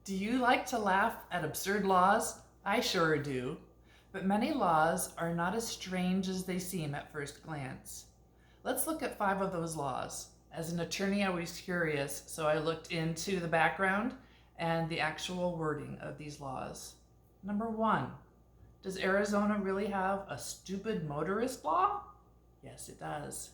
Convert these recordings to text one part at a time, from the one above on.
Do you like to laugh at absurd laws? I sure do. But many laws are not as strange as they seem at first glance. Let's look at 5 of those laws. As an attorney, I was curious, so I looked into the background and the actual wording of these laws. Number 1, does Arizona really have a stupid motorist law? Yes, it does.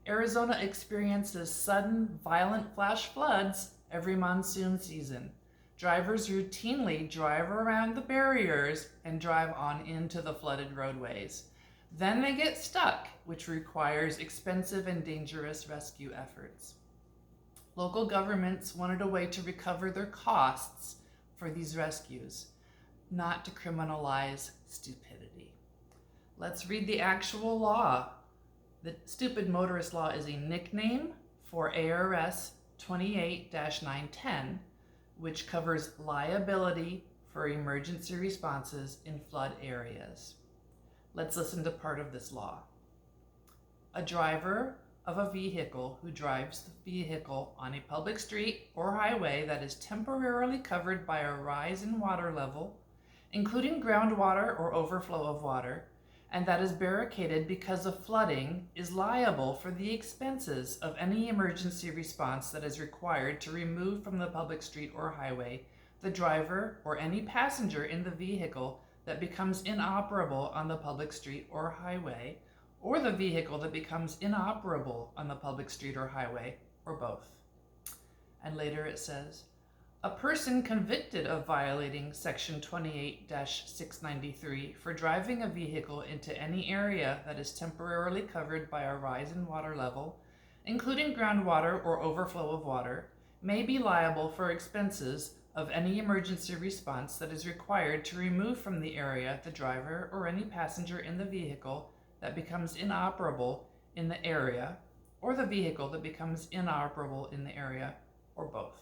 Arizona experiences sudden, violent flash floods every monsoon season. Drivers routinely drive around the barriers and drive on into the flooded roadways. Then they get stuck, which requires expensive and dangerous rescue efforts. Local governments wanted a way to recover their costs for these rescues, not to criminalize stupidity. Let's read the actual law. The stupid motorist law is a nickname for ARS 28-910, which covers liability for emergency responses in flood areas. Let's listen to part of this law. A driver of a vehicle who drives the vehicle on a public street or highway that is temporarily covered by a rise in water level, including groundwater or overflow of water, and that is barricaded because of flooding, is liable for the expenses of any emergency response that is required to remove from the public street or highway the driver or any passenger in the vehicle that becomes inoperable on the public street or highway, or the vehicle that becomes inoperable on the public street or highway, or both. And later it says, a person convicted of violating Section 28-693 for driving a vehicle into any area that is temporarily covered by a rise in water level, including groundwater or overflow of water, may be liable for expenses of any emergency response that is required to remove from the area the driver or any passenger in the vehicle that becomes inoperable in the area, or the vehicle that becomes inoperable in the area, or both.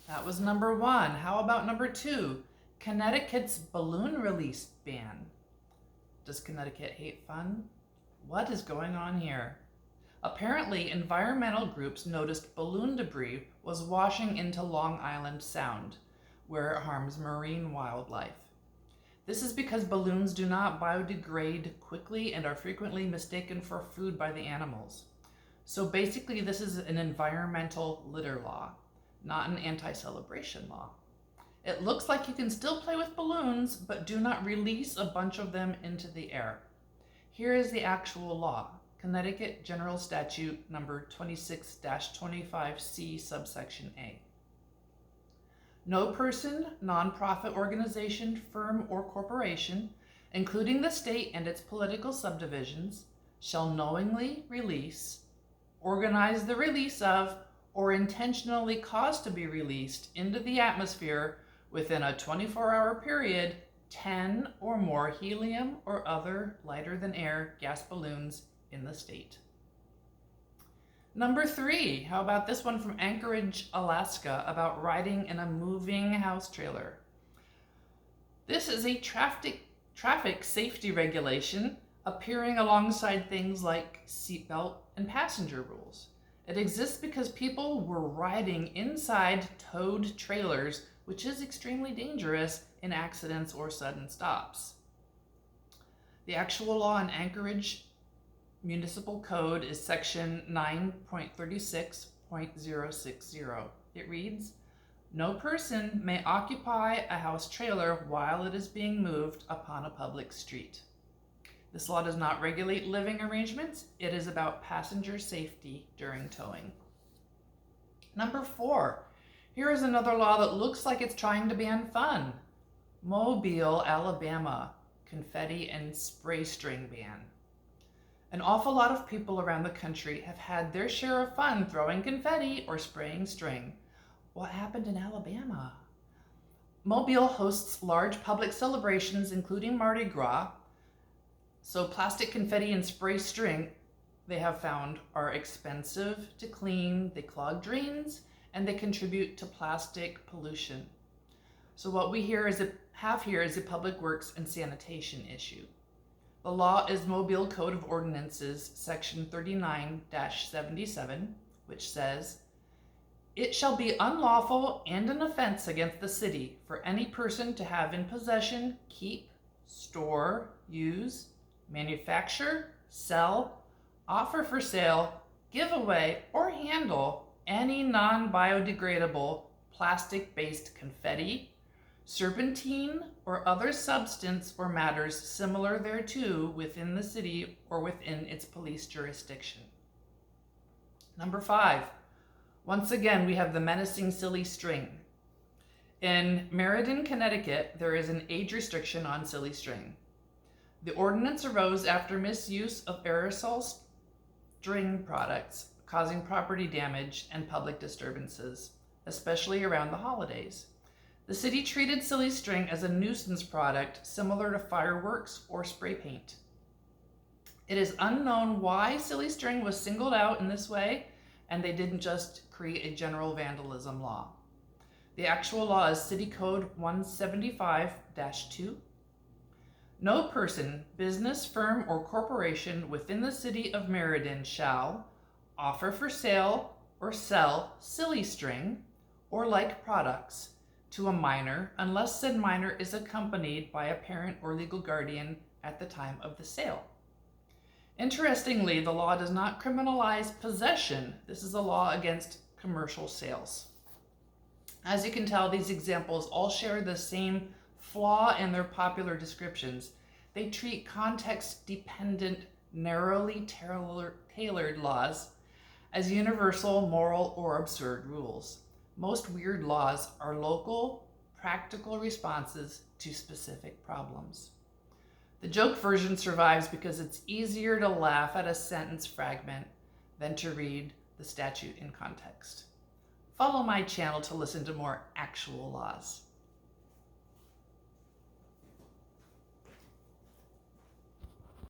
That was number 1. How about number 2? Connecticut's balloon release ban. Does Connecticut hate fun? What is going on here? Apparently, environmental groups noticed balloon debris was washing into Long Island Sound, where it harms marine wildlife. This is because balloons do not biodegrade quickly and are frequently mistaken for food by the animals. So basically, this is an environmental litter law, not an anti-celebration law. It looks like you can still play with balloons, but do not release a bunch of them into the air. Here is the actual law. Connecticut General Statute number 26-25C subsection A. No person, nonprofit organization, firm, or corporation, including the state and its political subdivisions, shall knowingly release, organize the release of, or intentionally cause to be released into the atmosphere within a 24-hour period 10 or more helium or other lighter than air gas balloons in the state. Number 3, how about this one from Anchorage, Alaska, about riding in a moving house trailer? This is a traffic safety regulation appearing alongside things like seatbelt and passenger rules. It exists because people were riding inside towed trailers, which is extremely dangerous in accidents or sudden stops. The actual law in Anchorage Municipal Code is section 9.36.060. It reads, no person may occupy a house trailer while it is being moved upon a public street. This law does not regulate living arrangements. It is about passenger safety during towing. Number 4, here is another law that looks like it's trying to ban fun. Mobile, Alabama, confetti and spray string ban. An awful lot of people around the country have had their share of fun throwing confetti or spraying string. What happened in Alabama? Mobile hosts large public celebrations, including Mardi Gras. So plastic confetti and spray string, they have found, are expensive to clean, they clog drains, and they contribute to plastic pollution. So what we have here is a public works and sanitation issue. The law is Mobile Code of Ordinances, section 39-77, which says, It shall be unlawful and an offense against the city for any person to have in possession, keep, store, use, manufacture, sell, offer for sale, give away, or handle any non-biodegradable plastic-based confetti, serpentine, or other substance or matters similar thereto within the city or within its police jurisdiction. Number 5. Once again, we have the menacing silly string. In Meriden, Connecticut, there is an age restriction on silly string. The ordinance arose after misuse of aerosol string products, causing property damage and public disturbances, especially around the holidays. The city treated silly string as a nuisance product similar to fireworks or spray paint. It is unknown why silly string was singled out in this way, and they didn't just create a general vandalism law. The actual law is City Code 175-2. No person, business, firm, or corporation within the city of Meriden shall offer for sale or sell silly string or like products to a minor unless said minor is accompanied by a parent or legal guardian at the time of the sale. Interestingly, the law does not criminalize possession. This is a law against commercial sales. As you can tell, these examples all share the same flaw in their popular descriptions. They treat context-dependent, narrowly tailored laws as universal, moral, or absurd rules. Most weird laws are local, practical responses to specific problems. The joke version survives because it's easier to laugh at a sentence fragment than to read the statute in context. Follow my channel to listen to more actual laws.